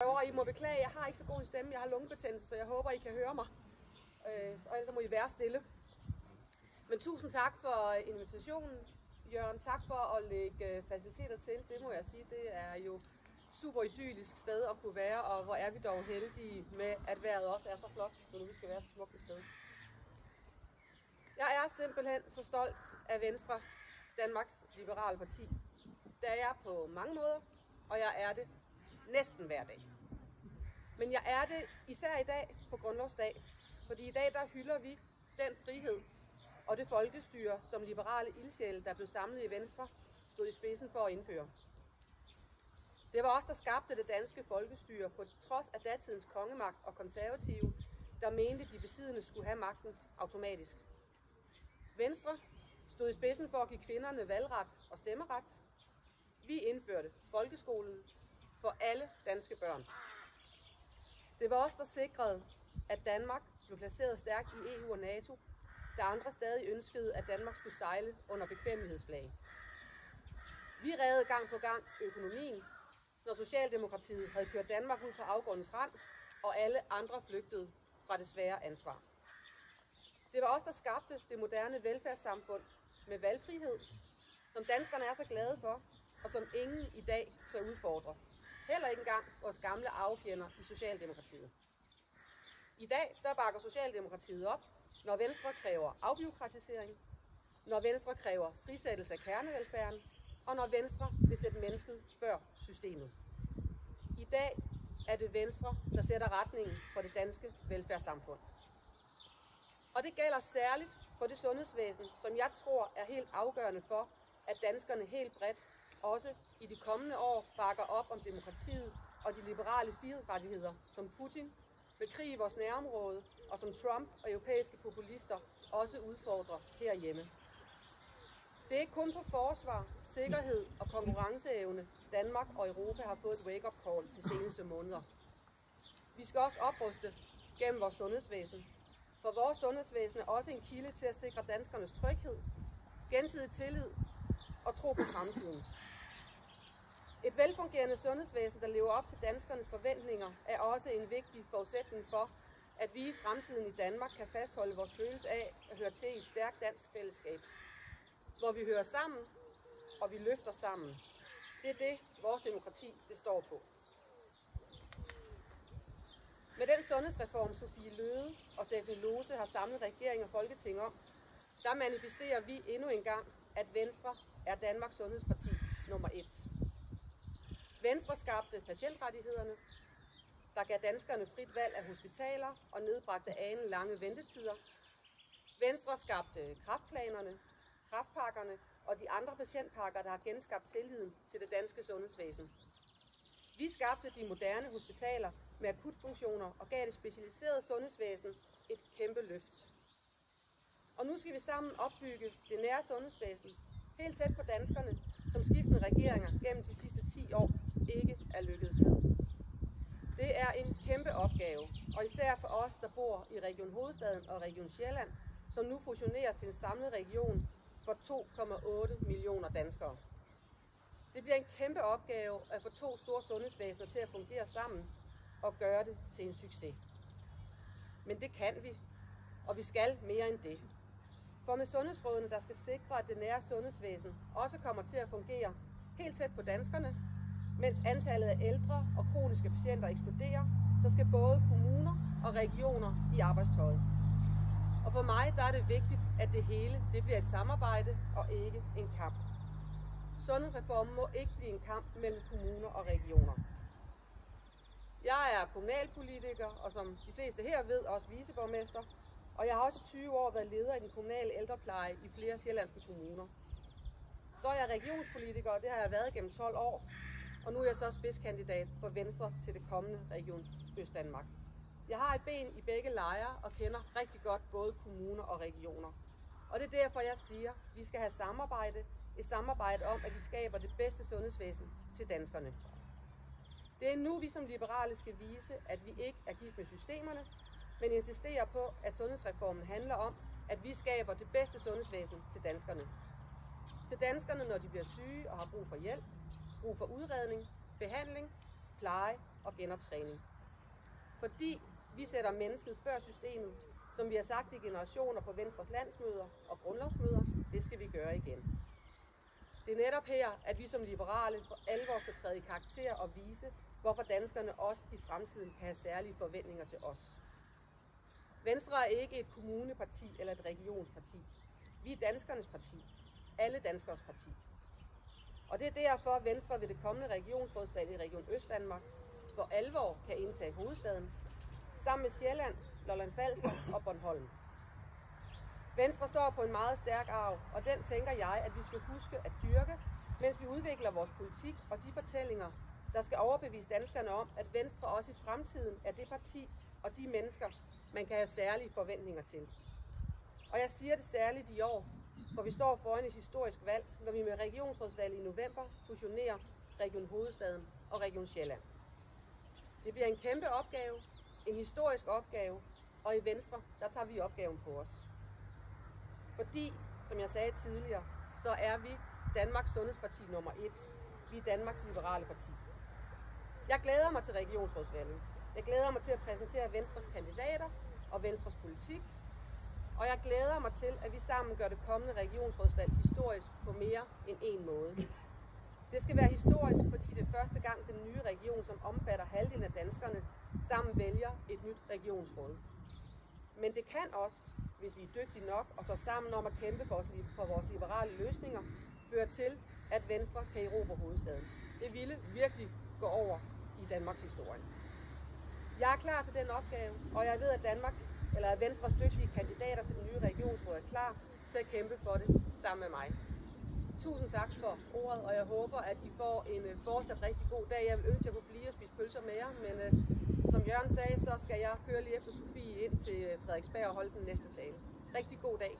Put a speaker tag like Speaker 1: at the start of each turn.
Speaker 1: I må beklage, jeg har ikke så god en stemme, jeg har lungebetændelse, så jeg håber, I kan høre mig. Og ellers må I være stille. Men tusind tak for invitationen, Jørgen. Tak for at lægge faciliteter til. Det må jeg sige, det er jo super idyllisk sted at kunne være, og hvor er vi dog heldige med, at vejret også er så flot, når nu vi skal være så smukt et sted. Jeg er simpelthen så stolt af Venstre, Danmarks Liberale Parti. Det er jeg på mange måder, og jeg er det næsten hver dag. Men jeg er det især i dag på Grundlovsdag, fordi i dag der hylder vi den frihed og det folkestyre, som liberale ildsjæle, der blev samlet i Venstre, stod i spidsen for at indføre. Det var os, der skabte det danske folkestyre på trods af datidens kongemagt og konservative, der mente, de besiddende skulle have magten automatisk. Venstre stod i spidsen for at give kvinderne valgret og stemmeret. Vi indførte folkeskolen for alle danske børn. Det var os, der sikrede, at Danmark blev placeret stærkt i EU og NATO, da andre stadig ønskede, at Danmark skulle sejle under bekvemmelighedsflag. Vi reddede gang på gang økonomien, når Socialdemokratiet havde kørt Danmark ud på afgrundens rand, og alle andre flygtede fra det svære ansvar. Det var os, der skabte det moderne velfærdssamfund med valgfrihed, som danskerne er så glade for, og som ingen i dag tør udfordre. Heller ikke engang vores gamle arvefjender i Socialdemokratiet. I dag der bakker Socialdemokratiet op, når Venstre kræver afbureaukratisering, når Venstre kræver frisættelse af kernevelfærden, og når Venstre vil sætte mennesket før systemet. I dag er det Venstre, der sætter retningen for det danske velfærdssamfund. Og det gælder særligt for det sundhedsvæsen, som jeg tror er helt afgørende for, at danskerne helt bredt også i de kommende år bakker op om demokratiet og de liberale frihedsrettigheder, som Putin vil krig i vores nærområde, og som Trump og europæiske populister også udfordrer herhjemme. Det er ikke kun på forsvar, sikkerhed og konkurrenceevne, Danmark og Europa har fået et wake-up call de seneste måneder. Vi skal også opruste gennem vores sundhedsvæsen, for vores sundhedsvæsen er også en kilde til at sikre danskernes tryghed, gensidig tillid og tro på fremtiden. Et velfungerende sundhedsvæsen, der lever op til danskernes forventninger, er også en vigtig forudsætning for, at vi i fremtiden i Danmark kan fastholde vores følelse af at høre til i et stærkt dansk fællesskab, hvor vi hører sammen, og vi løfter sammen. Det er det, vores demokrati det står på. Med den sundhedsreform, Sophie Løhde og Stephanie Lose har samlet regering og Folketing om, der manifesterer vi endnu en gang, at Venstre er Danmarks sundhedsparti nummer 1. Venstre skabte patientrettighederne, der gav danskerne frit valg af hospitaler og nedbragte lange ventetider. Venstre skabte kræftplanerne, kræftpakkerne og de andre patientpakker, der har genskabt tilliden til det danske sundhedsvæsen. Vi skabte de moderne hospitaler med akutfunktioner og gav det specialiserede sundhedsvæsen et kæmpe løft. Og nu skal vi sammen opbygge det nære sundhedsvæsen, helt tæt på danskerne, som skiftende regeringer gennem de sidste 10 år ikke er lykkedes med. Det er en kæmpe opgave, og især for os, der bor i Region Hovedstaden og Region Sjælland, som nu fusioneres til en samlet region for 2,8 millioner danskere. Det bliver en kæmpe opgave at få 2 store sundhedsvæsener til at fungere sammen og gøre det til en succes. Men det kan vi, og vi skal mere end det. For med sundhedsrådene, der skal sikre, at det nære sundhedsvæsen også kommer til at fungere helt tæt på danskerne, mens antallet af ældre og kroniske patienter eksploderer, så skal både kommuner og regioner i arbejdstøjet. Og for mig der er det vigtigt, at det hele bliver et samarbejde og ikke en kamp. Sundhedsreformen må ikke blive en kamp mellem kommuner og regioner. Jeg er kommunalpolitiker, og som de fleste her ved, også viceborgmester, og jeg har også 20 år været leder i den kommunale ældrepleje i flere sjællandske kommuner. Så er jeg regionspolitiker, og det har jeg været gennem 12 år, og nu er jeg så spidskandidat for Venstre til det kommende Region Østdanmark. Jeg har et ben i begge lejre og kender rigtig godt både kommuner og regioner. Og det er derfor, jeg siger, at vi skal have samarbejde. Et samarbejde om, at vi skaber det bedste sundhedsvæsen til danskerne. Det er nu, vi som liberale skal vise, at vi ikke er gift med systemerne, men insisterer på, at sundhedsreformen handler om, at vi skaber det bedste sundhedsvæsen til danskerne. Til danskerne, når de bliver syge og har brug for hjælp, brug for udredning, behandling, pleje og genoptræning. Fordi vi sætter mennesket før systemet, som vi har sagt i generationer på Venstres landsmøder og grundlovsmøder, det skal vi gøre igen. Det er netop her, at vi som liberale for alvor skal træde i karakter og vise, hvorfor danskerne også i fremtiden kan have særlige forventninger til os. Venstre er ikke et kommuneparti eller et regionsparti. Vi er danskernes parti. Alle danskers parti. Og det er derfor, at Venstre ved det kommende regionsrådsvalg i Region Østdanmark for alvor kan indtage hovedstaden, sammen med Sjælland, Lolland-Falster og Bornholm. Venstre står på en meget stærk arv, og den tænker jeg, at vi skal huske at dyrke, mens vi udvikler vores politik og de fortællinger, der skal overbevise danskerne om, at Venstre også i fremtiden er det parti og de mennesker, man kan have særlige forventninger til. Og jeg siger det særligt i år, hvor vi står foran et historisk valg, når vi med regionsrådsvalget i november fusionerer Region Hovedstaden og Region Sjælland. Det bliver en kæmpe opgave, en historisk opgave, og i Venstre, der tager vi opgaven på os. Fordi, som jeg sagde tidligere, så er vi Danmarks sundhedsparti nummer 1. Vi er Danmarks liberale parti. Jeg glæder mig til regionsrådsvalget. Jeg glæder mig til at præsentere Venstres kandidater og Venstres politik. Og jeg glæder mig til, at vi sammen gør det kommende regionsrådsvalg historisk på mere end en måde. Det skal være historisk, fordi det er første gang den nye region, som omfatter halvdelen af danskerne, sammen vælger et nyt regionsråd. Men det kan også, hvis vi er dygtige nok og står sammen om at kæmpe for vores liberale løsninger, føre til, at Venstre kan erobre hovedstaden. Det ville virkelig gå over i Danmarks historie. Jeg er klar til den opgave, og jeg ved, at Venstres dygtige kandidater til den nye regionsråd er klar til at kæmpe for det sammen med mig. Tusind tak for ordet, og jeg håber, at I får en fortsat rigtig god dag. Jeg vil ønske, at jeg kunne blive og spise pølser med jer, men som Jørgen sagde, så skal jeg køre lige efter Sofie ind til Frederiksberg og holde den næste tale. Rigtig god dag.